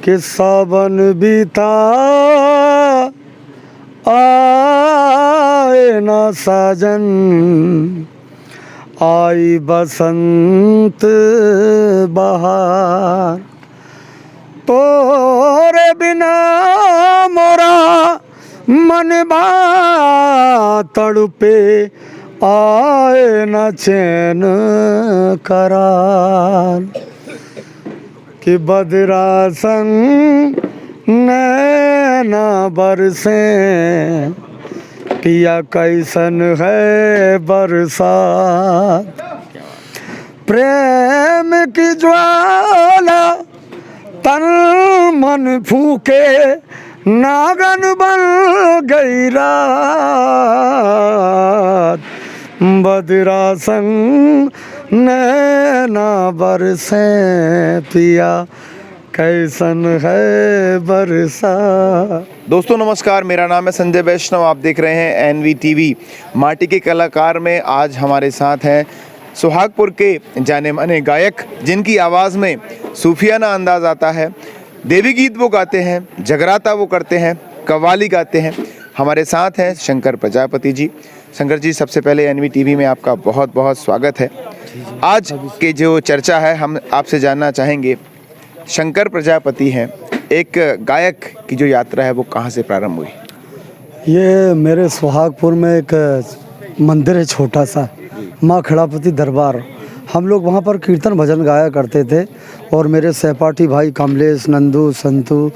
कि सावन बीता आए ना साजन, आई बसंत बहार। तोरे बिना मोरा मनबा तड़पे, आए न चैन करार। कि बदरा संग नैना बरसे, पिया कैसन है बरसात। प्रेम की ज्वाला तन मन फूके, नागन बन गई रात। बदरा संग नैना बरसे, पिया कैसन है बरसात। दोस्तों नमस्कार, मेरा नाम है संजय वैष्णव। आप देख रहे हैं एनवी टीवी। माटी के कलाकार में आज हमारे साथ हैं सुहागपुर के जाने माने गायक, जिनकी आवाज़ में सूफियाना अंदाज आता है। देवी गीत वो गाते हैं, जगराता वो करते हैं, कव्वाली गाते हैं। हमारे साथ हैं शंकर प्रजापति जी। शंकर जी, सबसे पहले एनवी टीवी में आपका बहुत बहुत स्वागत है। आज के जो चर्चा है, हम आपसे जानना चाहेंगे, शंकर प्रजापति हैं, एक गायक की जो यात्रा है वो कहाँ से प्रारंभ हुई? ये मेरे सुहागपुर में एक मंदिर है छोटा सा, माँ खड़ापति दरबार। हम लोग वहाँ पर कीर्तन भजन गाया करते थे और मेरे सहपाठी भाई कमलेश, नंदू, संतू,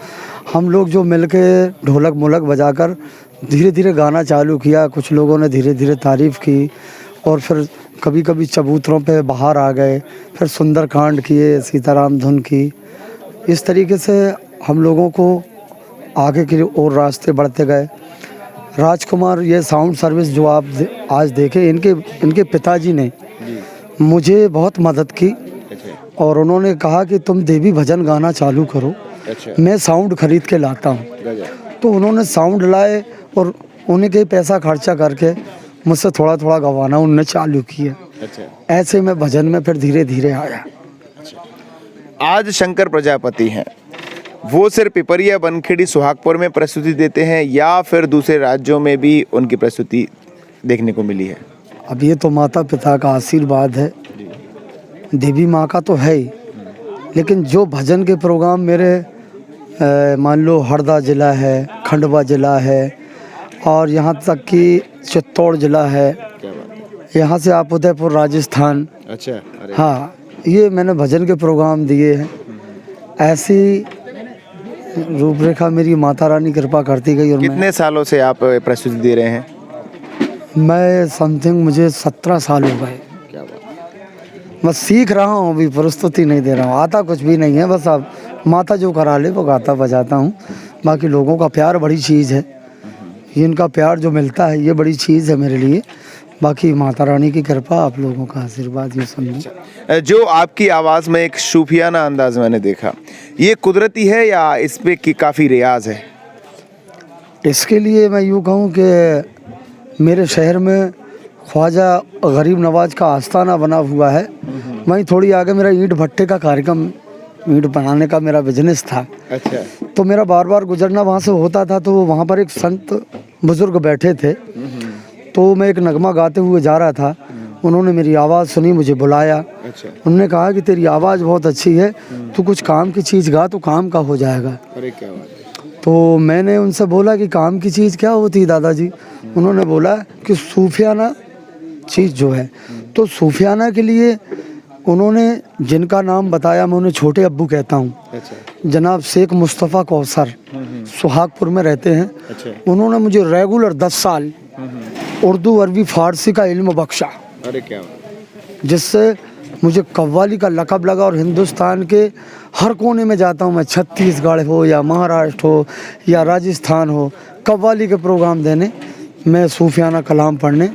हम लोग जो मिलके ढोलक मोलक बजाकर धीरे धीरे गाना चालू किया। कुछ लोगों ने धीरे धीरे तारीफ़ की और फिर कभी कभी चबूतरों पे बाहर आ गए, फिर सुंदरकांड किए, सीताराम धुन की। इस तरीके से हम लोगों को आगे की ओर रास्ते बढ़ते गए। राजकुमार, ये साउंड सर्विस जो आप आज देखे, इनके पिताजी ने मुझे बहुत मदद की और उन्होंने कहा कि तुम देवी भजन गाना चालू करो, मैं साउंड खरीद के लाता हूँ। तो उन्होंने साउंड लाए और उन्हीं के पैसा खर्चा करके मुझसे थोड़ा थोड़ा गवाना उन्होंने चालू किया। ऐसे में भजन में फिर धीरे धीरे आया। आज शंकर प्रजापति हैं, वो सिर्फ पिपरिया, बनखेड़ी, सुहागपुर में प्रस्तुति देते हैं या फिर दूसरे राज्यों में भी उनकी प्रस्तुति देखने को मिली है? अब ये तो माता पिता का आशीर्वाद है, देवी माँ का तो है ही, लेकिन जो भजन के प्रोग्राम मेरे मान लो हरदा ज़िला है, खंडवा ज़िला है और यहाँ तक कि चित्तौड़ ज़िला है, यहाँ से आप उदयपुर राजस्थान। अच्छा। हाँ, ये मैंने भजन के प्रोग्राम दिए हैं। ऐसी रूपरेखा मेरी माता रानी कृपा करती गई। और कितने सालों से आप प्रस्तुति दे रहे हैं? मैं समथिंग मुझे 17 साल हो गए। क्या बात। मैं सीख रहा हूँ, अभी प्रस्तुति नहीं दे रहा हूँ, आता कुछ भी नहीं है, बस अब माता जो करा ले वो गाता बजाता हूँ। बाकी लोगों का प्यार बड़ी चीज़ है, इनका प्यार जो मिलता है ये बड़ी चीज़ है मेरे लिए। बाकी माता रानी की कृपा, आप लोगों का आशीर्वाद, ये समझो। जो आपकी आवाज़ में एक सूफियाना अंदाज मैंने देखा, ये कुदरती है या इस पे की काफ़ी रियाज है? इसके लिए मैं यूँ कहूँ कि मेरे शहर में ख्वाजा गरीब नवाज का आस्थाना बना हुआ है। वहीं थोड़ी आगे मेरा ईंट भट्टे का कार्यक्रम, ईंट बनाने का मेरा बिजनेस था। अच्छा। तो मेरा बार बार गुजरना वहाँ से होता था, तो वहाँ पर एक संत बुजुर्ग बैठे थे। तो मैं एक नगमा गाते हुए जा रहा था, उन्होंने मेरी आवाज़ सुनी, मुझे बुलाया। अच्छा। उन्होंने कहा कि तेरी आवाज़ बहुत अच्छी है, तू कुछ काम की चीज़ गा तो काम का हो जाएगा। अरे क्या बात है। तो मैंने उनसे बोला कि काम की चीज़ क्या होती है दादाजी? उन्होंने बोला कि सूफियाना चीज़ जो है। तो सूफियाना के लिए उन्होंने जिनका नाम बताया, मैं उन्हें छोटे अब्बू कहता हूँ। अच्छा। जनाब शेख मुस्तफ़ा कौसर, सुहागपुर में रहते हैं। अच्छा। उन्होंने मुझे रेगुलर 10 साल उर्दू, अरबी, फारसी का इल्म बख्शा। अरे क्या बात। जिससे मुझे कव्वाली का लक़ब लगा और हिंदुस्तान के हर कोने में जाता हूँ मैं, छत्तीसगढ़ हो या महाराष्ट्र हो या राजस्थान हो, कव्वाली के प्रोग्राम देने, मैं सूफियाना कलाम पढ़ने।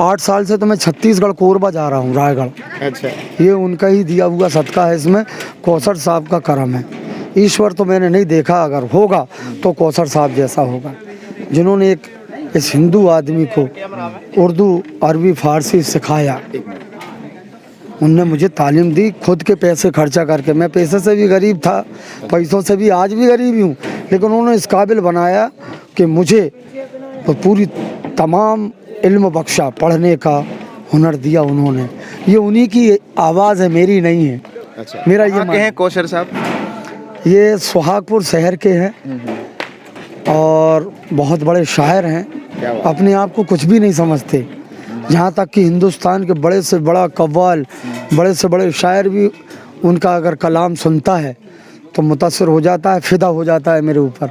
8 साल से तो मैं छत्तीसगढ़ कोरबा जा रहा हूँ, रायगढ़। अच्छा। ये उनका ही दिया हुआ सदका है, इसमें कौसर साहब का करम है। ईश्वर तो मैंने नहीं देखा, अगर होगा तो कौसर साहब जैसा होगा, जिन्होंने एक इस हिंदू आदमी को उर्दू, अरबी, फारसी सिखाया। उनने मुझे तालीम दी खुद के पैसे खर्चा करके। मैं पैसे से भी गरीब था, पैसों से भी आज भी गरीब ही हूँ, लेकिन उन्होंने इस काबिल बनाया कि मुझे तो पूरी तमाम इल्म बख्शा, पढ़ने का हुनर दिया उन्होंने। ये उन्हीं की आवाज़ है, मेरी नहीं है। अच्छा, मेरा ये कहाँ के हैं कौशर साहब? ये सुहागपुर शहर के हैं और बहुत बड़े शायर हैं, क्या बात। अपने आप को कुछ भी नहीं समझते। यहाँ तक कि हिंदुस्तान के बड़े से बड़ा कव्वाल, बड़े से बड़े शायर भी उनका अगर कलाम सुनता है तो मुतासर हो जाता है, फिदा हो जाता है मेरे ऊपर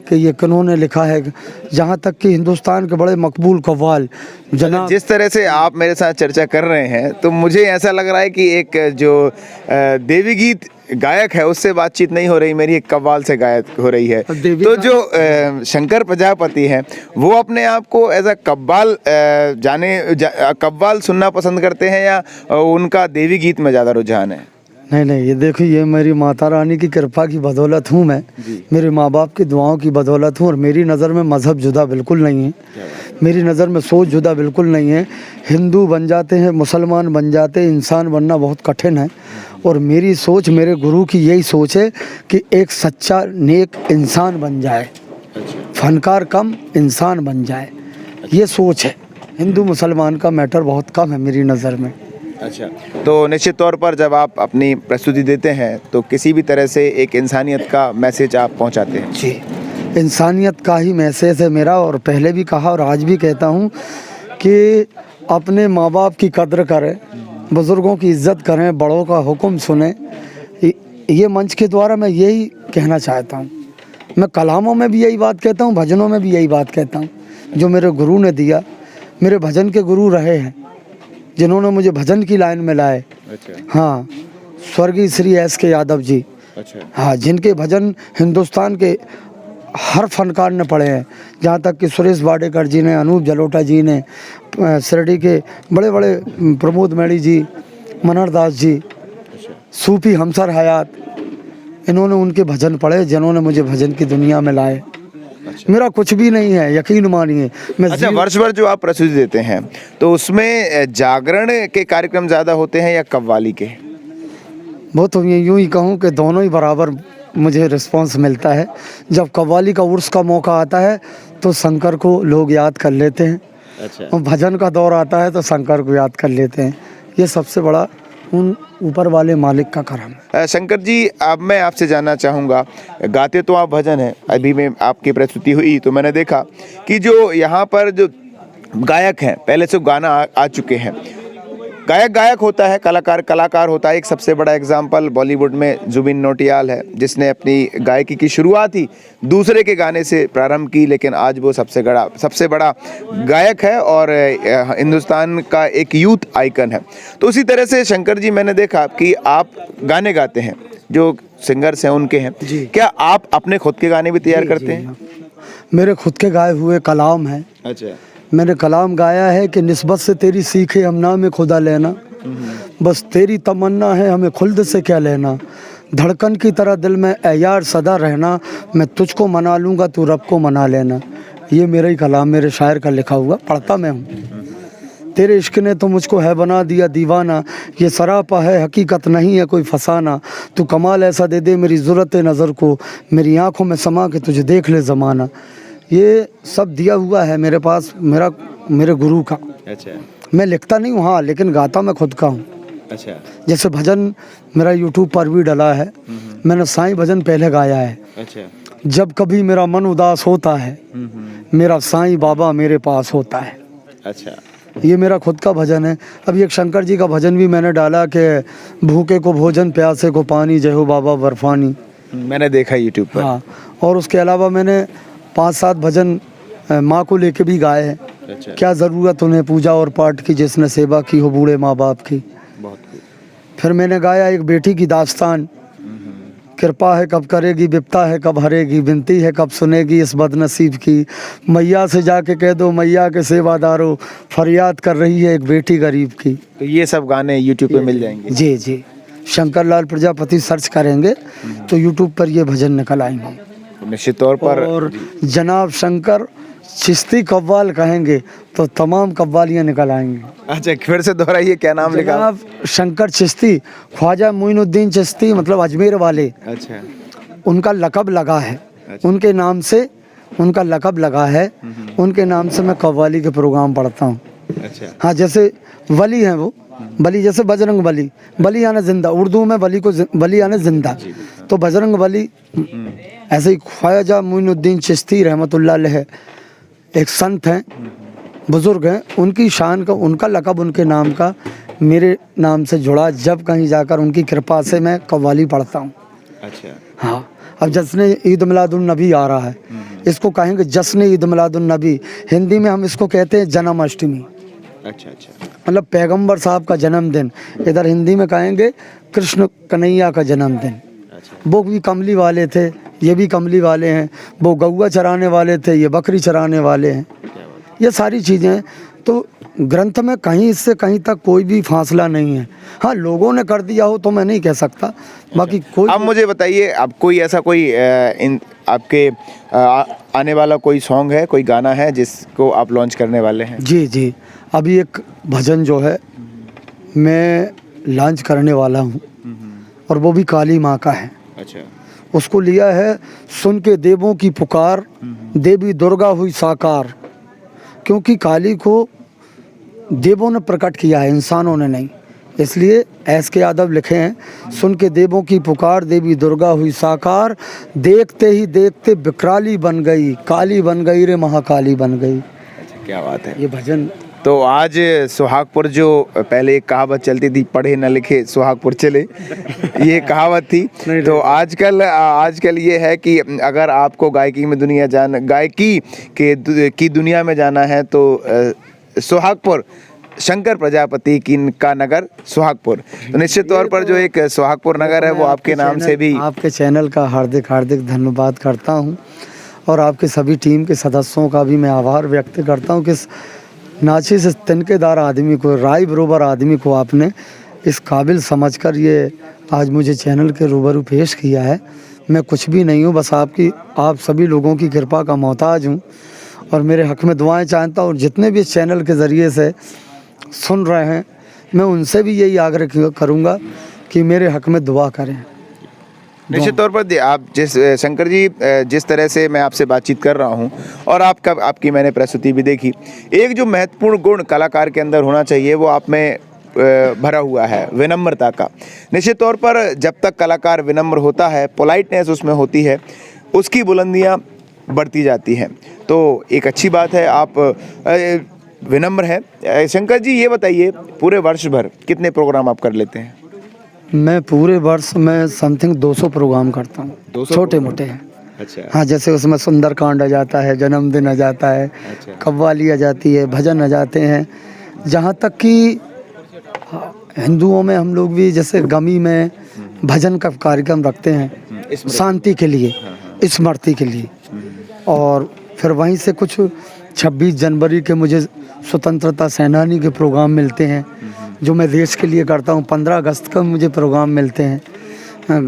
कि ये किन्होंने लिखा है। जहाँ तक कि हिंदुस्तान के बड़े मकबूल कव्वाल जनाब, जिस तरह से आप मेरे साथ चर्चा कर रहे हैं तो मुझे ऐसा लग रहा है कि एक जो देवी गीत गायक है उससे बातचीत नहीं हो रही, मेरी एक कव्वाल से गायक हो रही है। तो जो शंकर प्रजापति हैं वो अपने आप को एज अ कव्वाल कव्वाल सुनना पसंद करते हैं या उनका देवी गीत में ज़्यादा रुझान है? नहीं, ये देखो, ये मेरी माता रानी की कृपा की बदौलत हूँ मैं, मेरे माँ बाप की दुआओं की बदौलत हूँ। और मेरी नज़र में मज़हब जुदा बिल्कुल नहीं है, मेरी नज़र में सोच जुदा बिल्कुल नहीं है। हिंदू बन जाते हैं, मुसलमान बन जाते हैं, इंसान बनना बहुत कठिन है। और मेरी सोच, मेरे गुरु की यही सोच है कि एक सच्चा नेक इंसान बन जाए, फनकार कम इंसान बन जाए, ये सोच है। हिंदू मुसलमान का मैटर बहुत कम है मेरी नज़र में। अच्छा, तो निश्चित तौर पर जब आप अपनी प्रस्तुति देते हैं तो किसी भी तरह से एक इंसानियत का मैसेज आप पहुंचाते हैं? जी, इंसानियत का ही मैसेज है मेरा, और पहले भी कहा और आज भी कहता हूं कि अपने माँ बाप की कद्र करें, बुज़ुर्गों की इज़्ज़त करें, बड़ों का हुक्म सुने। ये मंच के द्वारा मैं यही कहना चाहता हूं। मैं कलामों में भी यही बात कहता हूं, भजनों में भी यही बात कहता हूं। जो मेरे गुरु ने दिया, मेरे भजन के गुरु रहे हैं जिन्होंने मुझे भजन की लाइन में लाए। अच्छा। हाँ, स्वर्गीय श्री S.K. यादव जी। अच्छा। हाँ, जिनके भजन हिंदुस्तान के हर फनकार ने पढ़े हैं, जहाँ तक कि सुरेश वाडेकर जी ने, अनूप जलोटा जी ने, शिरडी के बड़े बड़े प्रमोद मैड़ी जी, मनहर दास जी, सूफी हमसर हयात, इन्होंने उनके भजन पढ़े जिन्होंने मुझे भजन की दुनिया में लाए। मेरा कुछ भी नहीं है, यकीन मानिए। मैं अच्छा, वर्ष भर जो आप प्रस्तुति देते हैं तो उसमें जागरण के कार्यक्रम ज़्यादा होते हैं या कव्वाली के? वो तो यूँ ही कहूँ कि दोनों ही बराबर मुझे रिस्पांस मिलता है। जब कव्वाली का उर्स का मौका आता है तो शंकर को लोग याद कर लेते हैं। अच्छा। और भजन का दौर आता है तो शंकर को याद कर लेते हैं। ये सबसे बड़ा उन ऊपर वाले मालिक का करम है। शंकर जी, अब मैं आपसे जानना चाहूँगा, गाते तो आप भजन हैं, अभी में आपकी प्रस्तुति हुई तो मैंने देखा कि जो यहाँ पर जो गायक हैं पहले से गाना आ चुके हैं, गायक होता है, कलाकार होता है। एक सबसे बड़ा एग्जाम्पल बॉलीवुड में जुबिन नौटियाल है, जिसने अपनी गायकी की शुरुआत ही दूसरे के गाने से प्रारंभ की, लेकिन आज वो सबसे बड़ा गायक है और हिंदुस्तान का एक यूथ आइकन है। तो उसी तरह से शंकर जी, मैंने देखा कि आप गाने गाते हैं, जो सिंगर्स हैं उनके हैं। क्या आप अपने खुद के गाने भी तैयार करते हैं? मेरे खुद के गाए हुए कलाम हैं। अच्छा। मैंने कलाम गाया है कि निस्बत से तेरी सीखे हम नाम खुदा लेना, बस तेरी तमन्ना है हमें खुल्द से क्या लेना, धड़कन की तरह दिल में ऐ यार सदा रहना, मैं तुझको मना लूँगा तू रब को मना लेना। ये मेरा ही कलाम, मेरे शायर का लिखा हुआ, पढ़ता मैं हूँ। तेरे इश्क ने तो मुझको है बना दिया दीवाना, ये सरापा है हकीकत नहीं है कोई फसाना, तू कमाल ऐसा दे दे मेरी ज़रूरत नज़र को, मेरी आँखों में समा के तुझे देख ले ज़माना। ये सब दिया हुआ है मेरे पास, मेरे गुरु का। अच्छा। मैं लिखता नहीं हूँ, हाँ, लेकिन गाता मैं खुद का हूँ। अच्छा। जैसे भजन मेरा यूट्यूब पर भी डला है, मैंने साईं भजन पहले गाया है। अच्छा। जब कभी मेरा मन उदास होता है, मेरा साईं बाबा मेरे पास होता है। अच्छा। ये मेरा खुद का भजन है। अभी एक शंकर जी का भजन भी मैंने डाला कि भूखे को भोजन, प्यासे को पानी, जय हो बाबा बर्फानी। मैंने देखा यूट्यूब पर। हाँ, और उसके अलावा मैंने 5-7 भजन माँ को लेके भी गाए हैं। अच्छा। क्या ज़रूरत उन्हें पूजा और पाठ की, जिसने सेवा की हो बूढ़े माँ बाप की। बहुत। फिर मैंने गाया एक बेटी की दास्तान, कृपा है कब करेगी, विपता है कब हरेगी, विनती है कब सुनेगी इस बदनसीब की, मैया से जाके कह दो मैया के सेवादारों, फरियाद कर रही है एक बेटी गरीब की। तो ये सब गाने यूट्यूब पे मिल जाएंगे? जी, शंकर लाल प्रजापति सर्च करेंगे तो यूट्यूब पर ये भजन निकल आएंगे निश्चित तौर पर। और जनाब शंकर चिश्ती कव्वाल कहेंगे तो तमाम कव्वालियाँ निकल आएंगी। अच्छा, फिर से दोहराइए, क्या नाम लिखा? जनाब शंकर चिश्ती, ख्वाजा मोइनुद्दीन चिश्ती, मतलब अजमेर वाले, अच्छा उनका लक़ब लगा है, अच्छा। उनके नाम से उनका लक़ब लगा है, उनके नाम से मैं कव्वाली के प्रोग्राम पढ़ता हूँ। अच्छा हाँ, जैसे वली हैं वो, वली जैसे बजरंग बली, बली यानी जिंदा, उर्दू में वली को वली यानी जिंदा, तो बजरंग बली। ऐसे ही ख्वाजा मोइनुद्दीन चिश्ती रहमतुल्लाह अलैह एक संत हैं, बुज़ुर्ग हैं, उनकी शान का, उनका लक़ब उनके नाम का मेरे नाम से जुड़ा। जब कहीं जाकर उनकी कृपा से मैं कव्वाली पढ़ता हूँ। अच्छा हाँ, अब जश्न ईद मिलादुन नबी आ रहा है, इसको कहेंगे जश्न ईद मिलादुन नबी, हिंदी में हम इसको कहते हैं जन्माष्टमी, अच्छा अच्छा मतलब पैगंबर साहब का जन्मदिन। इधर हिंदी में कहेंगे कृष्ण कन्हैया का जन्मदिन। अच्छा। वो भी कमली वाले थे, ये भी कमली वाले हैं, वो गौवा चराने वाले थे, ये बकरी चराने वाले हैं। ये सारी चीज़ें हैं। तो ग्रंथ में कहीं इससे कहीं तक कोई भी फासला नहीं है। हाँ, लोगों ने कर दिया हो तो मैं नहीं कह सकता, बाकी कोई। अब मुझे बताइए, अब कोई ऐसा कोई इन आपके आने वाला कोई सॉन्ग है, कोई गाना है जिसको आप लॉन्च करने वाले हैं? जी जी, अभी एक भजन जो है मैं लॉन्च करने वाला हूँ, और वो भी काली माँ का है। अच्छा उसको लिया है सुन के देवों की पुकार, देवी दुर्गा हुई साकार। क्योंकि काली को देवों ने प्रकट किया है, इंसानों ने नहीं, इसलिए एस के यादव लिखे हैं, सुन के देवों की पुकार, देवी दुर्गा हुई साकार, देखते ही देखते विकराली बन गई, काली बन गई रे महाकाली बन गई। अच्छा, क्या बात है। ये भजन। तो आज सुहागपुर, जो पहले एक कहावत चलती थी, पढ़े न लिखे सुहागपुर चले, ये कहावत थी। तो आजकल ये है कि अगर आपको गायकी में गायकी की दुनिया में जाना है तो सुहागपुर, शंकर प्रजापति का नगर सुहागपुर, तो निश्चित तौर पर जो एक सुहागपुर नगर है वो आपके नाम से भी। आपके चैनल का हार्दिक हार्दिक धन्यवाद करता हूँ, और आपके सभी टीम के सदस्यों का भी मैं आभार व्यक्त करता हूँ कि नाची से तिनकेदार आदमी को, राय बरोबर आदमी को आपने इस काबिल समझकर ये आज मुझे चैनल के रूबरू पेश किया है। मैं कुछ भी नहीं हूँ, बस आप सभी लोगों की कृपा का मोहताज हूँ, और मेरे हक़ में दुआएं चाहता हूँ। और जितने भी इस चैनल के ज़रिए से सुन रहे हैं, मैं उनसे भी यही आग्रह करूँगा कि मेरे हक़ में दुआ करें। निश्चित तौर पर आप शंकर जी, जिस तरह से मैं आपसे बातचीत कर रहा हूं और आपकी मैंने प्रस्तुति भी देखी, एक जो महत्वपूर्ण गुण कलाकार के अंदर होना चाहिए वो आप में भरा हुआ है, विनम्रता का। निश्चित तौर पर जब तक कलाकार विनम्र होता है, पोलाइटनेस उसमें होती है, उसकी बुलंदियां बढ़ती जाती हैं। तो एक अच्छी बात है, आप विनम्र हैं। शंकर जी, ये बताइए, पूरे वर्ष भर कितने प्रोग्राम आप कर लेते हैं? मैं पूरे वर्ष में समथिंग 200 प्रोग्राम करता हूँ, छोटे मोटे हैं। अच्छा। हाँ, जैसे उसमें सुंदरकांड आ जाता है, जन्मदिन आ जाता है, अच्छा। कव्वाली आ जाती है, भजन आ जाते हैं। जहाँ तक कि हिंदुओं में हम लोग भी जैसे गमी में भजन का कार्यक्रम रखते हैं, शांति के लिए, स्मृति के लिए। और फिर वहीं से कुछ 26 जनवरी के मुझे स्वतंत्रता सेनानी के प्रोग्राम मिलते हैं जो मैं देश के लिए करता हूँ। 15 अगस्त का मुझे प्रोग्राम मिलते हैं,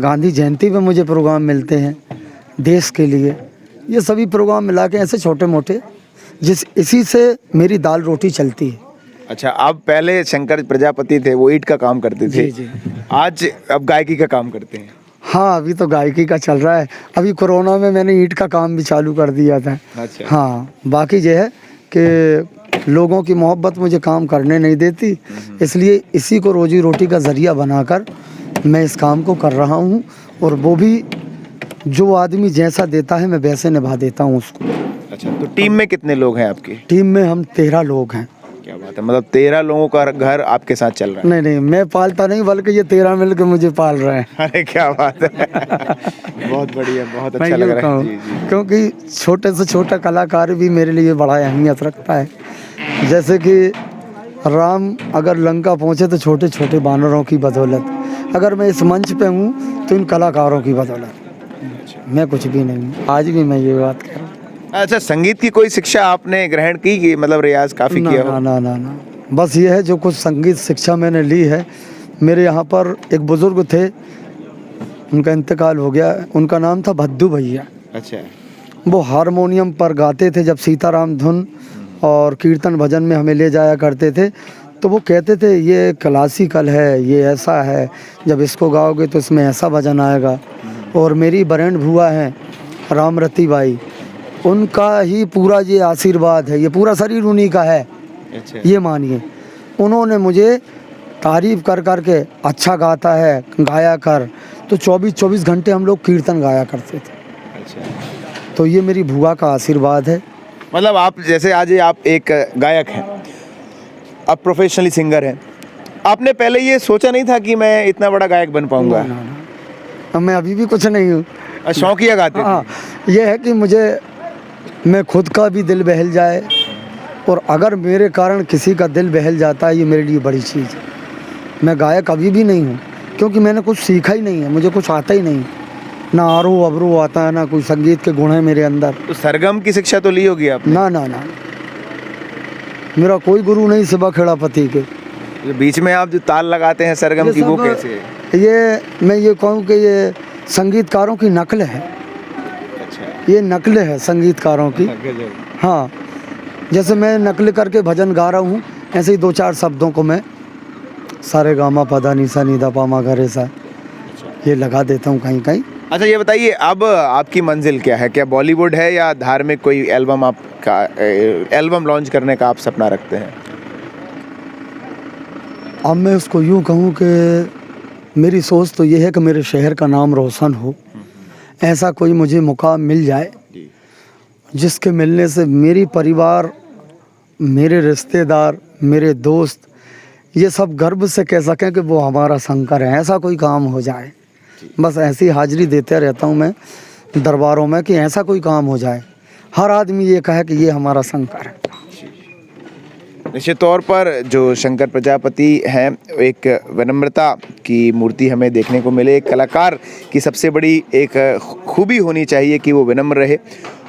गांधी जयंती में मुझे प्रोग्राम मिलते हैं देश के लिए। ये सभी प्रोग्राम मिला के ऐसे छोटे मोटे इसी से मेरी दाल रोटी चलती है। अच्छा, आप पहले शंकर प्रजापति थे, वो ईंट का काम करते थे। जी। आज अब गायकी का काम करते हैं। हाँ, अभी तो गायकी का चल रहा है। अभी कोरोना में मैंने ईंट का काम भी चालू कर दिया था। अच्छा। हाँ, बाकी ये है कि लोगों की मोहब्बत मुझे काम करने नहीं देती, इसलिए इसी को रोजी रोटी का ज़रिया बनाकर मैं इस काम को कर रहा हूँ। और वो भी जो आदमी जैसा देता है मैं वैसे निभा देता हूँ उसको। अच्छा, तो टीम में कितने लोग हैं आपकी? टीम में हम 13 लोग हैं। क्या बात है, मतलब 13 लोगों का घर आपके साथ चल रहा है? नहीं, मैं पालता नहीं, बल्कि ये 13 मिलकर मुझे पाल रहे हैं। अरे क्या बात है। बहुत बढ़िया, बहुत अच्छा लग रहा है। जी, जी। क्योंकि छोटे से छोटा कलाकार भी मेरे लिए बड़ा अहमियत रखता है। जैसे कि राम अगर लंका पहुँचे तो छोटे छोटे बानरों की बदौलत, अगर मैं इस मंच पे हूँ तो इन कलाकारों की बदौलत। मैं कुछ भी नहीं हूँ, आज भी मैं ये बात कह रहा हूँ। अच्छा, संगीत की कोई शिक्षा आपने ग्रहण की कि मतलब रियाज काफ़ी किया हो? ना, बस ये है जो कुछ संगीत शिक्षा मैंने ली है। मेरे यहाँ पर एक बुज़ुर्ग थे, उनका इंतकाल हो गया, उनका नाम था भद्दू भैया। अच्छा। वो हारमोनियम पर गाते थे जब सीताराम धुन और कीर्तन भजन में हमें ले जाया करते थे, तो वो कहते थे ये क्लासिकल है, ये ऐसा है, जब इसको गाओगे तो इसमें ऐसा भजन आएगा। और मेरी बहन भुआ हैं रामरती बाई, उनका ही पूरा ये आशीर्वाद है, ये पूरा शरीर उन्हीं का है, अच्छा। ये मानिए। उन्होंने मुझे तारीफ़ कर कर के अच्छा गाता है, गाया कर, तो 24-24 घंटे हम लोग कीर्तन गाया करते थे। अच्छा, तो ये मेरी भुआ का आशीर्वाद है। मतलब आप जैसे आज ये आप एक गायक हैं, आप प्रोफेशनली सिंगर हैं, आपने पहले ये सोचा नहीं था कि मैं इतना बड़ा गायक बन पाऊंगा? अब मैं अभी भी कुछ नहीं हूँ। शौकिया गाते थे? हाँ, ये है कि मैं खुद का भी दिल बहल जाए, और अगर मेरे कारण किसी का दिल बहल जाता है, ये मेरे लिए बड़ी चीज़ है। मैं गायक अभी भी नहीं हूँ, क्योंकि मैंने कुछ सीखा ही नहीं है, मुझे कुछ आता ही नहीं, ना आरो अबरू आता है, ना कोई संगीत के गुण है मेरे अंदर। तो सरगम की शिक्षा तो ली होगी आपने? ना ना ना, मेरा कोई गुरु नहीं सिवा खेड़ापति के। जो बीच में आप जो ताल लगाते हैं सरगम की, वो कैसे है? ये मैं ये कहूँ कि ये संगीतकारों की नकल है। अच्छा, ये नकल है संगीतकारों की। हाँ, जैसे मैं नकल करके भजन गा रहा हूँ, ऐसे ही 2-4 शब्दों को मैं सारे गामा पदा निसा निदा पामा घरे सा ये लगा देता हूँ कहीं कहीं। अच्छा, ये बताइए अब आपकी मंजिल क्या है? क्या बॉलीवुड है या धार्मिक कोई एल्बम आपका एल्बम लॉन्च करने का आप सपना रखते हैं? अब मैं उसको यूँ कहूँ कि मेरी सोच तो ये है कि मेरे शहर का नाम रोशन हो। ऐसा कोई मुझे मौका मिल जाए जिसके मिलने से मेरी परिवार, मेरे रिश्तेदार, मेरे दोस्त, ये सब गर्व से कह सकें कि वो हमारा शंकर है। ऐसा कोई काम हो जाए, बस ऐसी हाजिरी देते रहता हूँ मैं दरबारों में कि ऐसा कोई काम हो जाए, हर आदमी ये कहे कि ये हमारा शंकर है। निश्चित तौर पर जो शंकर प्रजापति हैं, एक विनम्रता की मूर्ति हमें देखने को मिले। एक कलाकार की सबसे बड़ी एक खूबी होनी चाहिए कि वो विनम्र रहे,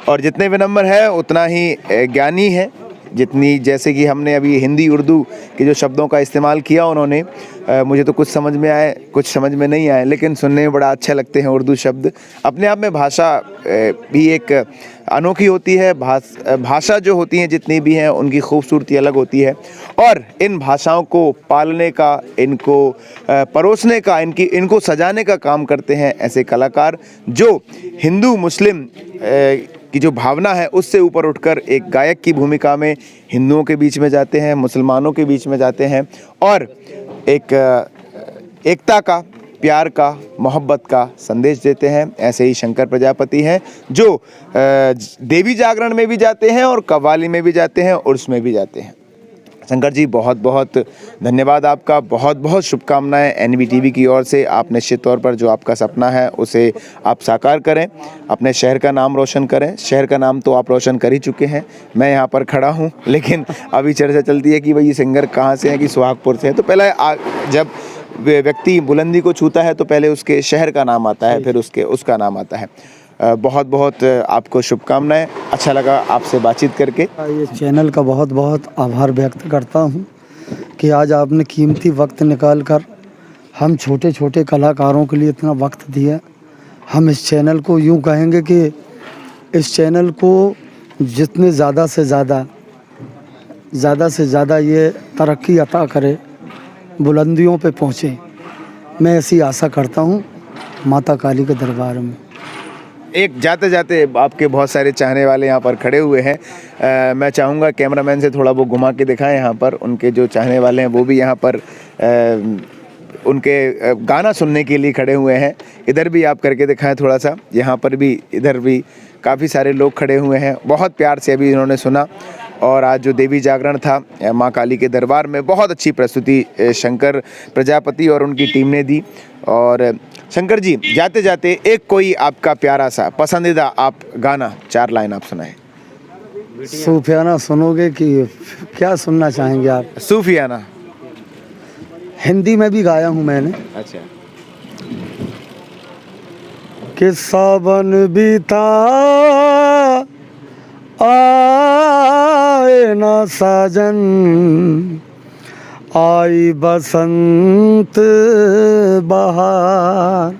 और जितने विनम्र है उतना ही ज्ञानी है। जितनी, जैसे कि हमने अभी हिंदी उर्दू के जो शब्दों का इस्तेमाल किया उन्होंने, मुझे तो कुछ समझ में आए, कुछ समझ में नहीं आए, लेकिन सुनने में बड़ा अच्छा लगते हैं उर्दू शब्द। अपने आप में भाषा भी एक अनोखी होती है। भाषा जो होती हैं जितनी भी हैं उनकी खूबसूरती अलग होती है, और इन भाषाओं को पालने का, इनको परोसने का, इनको सजाने का काम करते हैं ऐसे कलाकार जो हिंदू मुस्लिम की जो भावना है उससे ऊपर उठकर एक गायक की भूमिका में हिंदुओं के बीच में जाते हैं, मुसलमानों के बीच में जाते हैं, और एक एकता का, प्यार का, मोहब्बत का संदेश देते हैं। ऐसे ही शंकर प्रजापति हैं जो देवी जागरण में भी जाते हैं और कव्वाली में भी जाते हैं, उर्स में भी जाते हैं। शंकर जी, बहुत बहुत धन्यवाद आपका, बहुत बहुत शुभकामनाएं NVTV की ओर से। आप निश्चित तौर पर जो आपका सपना है उसे आप साकार करें, अपने शहर का नाम रोशन करें। शहर का नाम तो आप रोशन कर ही चुके हैं, मैं यहाँ पर खड़ा हूँ, लेकिन अभी चर्चा चलती है कि भाई ये सिंगर कहाँ से हैं, कि सुहागपुर से हैं। तो पहले जब व्यक्ति बुलंदी को छूता है तो पहले उसके शहर का नाम आता है, फिर उसका नाम आता है। बहुत बहुत आपको शुभकामनाएं। अच्छा लगा आपसे बातचीत करके। ये चैनल का बहुत बहुत आभार व्यक्त करता हूँ कि आज आपने कीमती वक्त निकाल कर हम छोटे छोटे कलाकारों के लिए इतना वक्त दिया। हम इस चैनल को यूँ कहेंगे कि इस चैनल को जितने ज़्यादा से ज़्यादा ये तरक्की अता करे, बुलंदियों पे पहुँचे, मैं ऐसी आशा करता हूँ माता काली के दरबार में। एक जाते जाते आपके बहुत सारे चाहने वाले यहाँ पर खड़े हुए हैं। मैं चाहूँगा कैमरामैन से थोड़ा वो घुमा के दिखाएं यहाँ पर। उनके जो चाहने वाले हैं वो भी यहाँ पर उनके गाना सुनने के लिए खड़े हुए हैं। इधर भी आप करके दिखाएं थोड़ा सा, यहाँ पर भी, इधर भी काफ़ी सारे लोग खड़े हुए हैं। बहुत प्यार से अभी इन्होंने सुना, और आज जो देवी जागरण था माँ काली के दरबार में, बहुत अच्छी प्रस्तुति शंकर प्रजापति और उनकी टीम ने दी। और शंकर जी, जाते जाते एक कोई आपका प्यारा सा पसंदीदा आप गाना, 4 लाइन आप सुनाएं। सूफियाना सुनोगे कि क्या सुनना चाहेंगे आप? सूफियाना। हिंदी में भी गाया हूँ मैंने। अच्छा। कि सावन बीता आए ना साजन, आई बसंत बहार,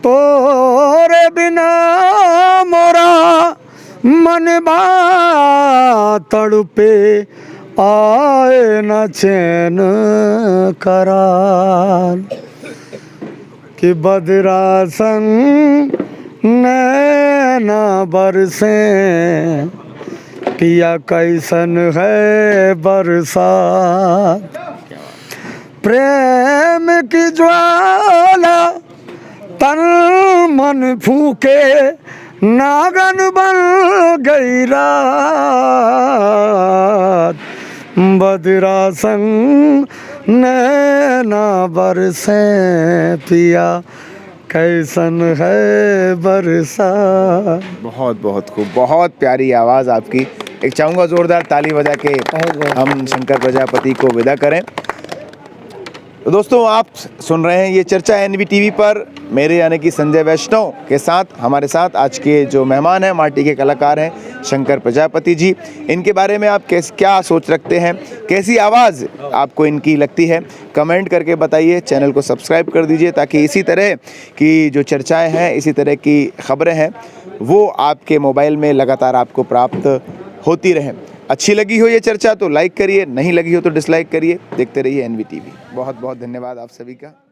तोरे बिना मोरा मन बा तड़पे आए न चैन करार कि बदरा संग नैना बरसे पिया कैसन है बरसात प्रेम की ज्वाला तन मन फूके नागन बन गई रात बदरा संग नैना बरसे पिया कैसन है बरसात। बहुत बहुत खूब, बहुत प्यारी आवाज़ आपकी। एक चाहूँगा ज़ोरदार ताली बजा के हम शंकर प्रजापति को विदा करें। तो दोस्तों, आप सुन रहे हैं ये चर्चा NVTV पर, मेरे यानी कि संजय वैष्णव के साथ। हमारे साथ आज के जो मेहमान हैं माटी के कलाकार हैं शंकर प्रजापति जी। इनके बारे में आप क्या सोच रखते हैं, कैसी आवाज़ आपको इनकी लगती है, कमेंट करके बताइए। चैनल को सब्सक्राइब कर दीजिए ताकि इसी तरह की जो चर्चाएँ हैं, इसी तरह की खबरें हैं, वो आपके मोबाइल में लगातार आपको प्राप्त होती रहें। अच्छी लगी हो ये चर्चा तो लाइक करिए, नहीं लगी हो तो डिसलाइक करिए। देखते रहिए NVTV। बहुत बहुत धन्यवाद आप सभी का।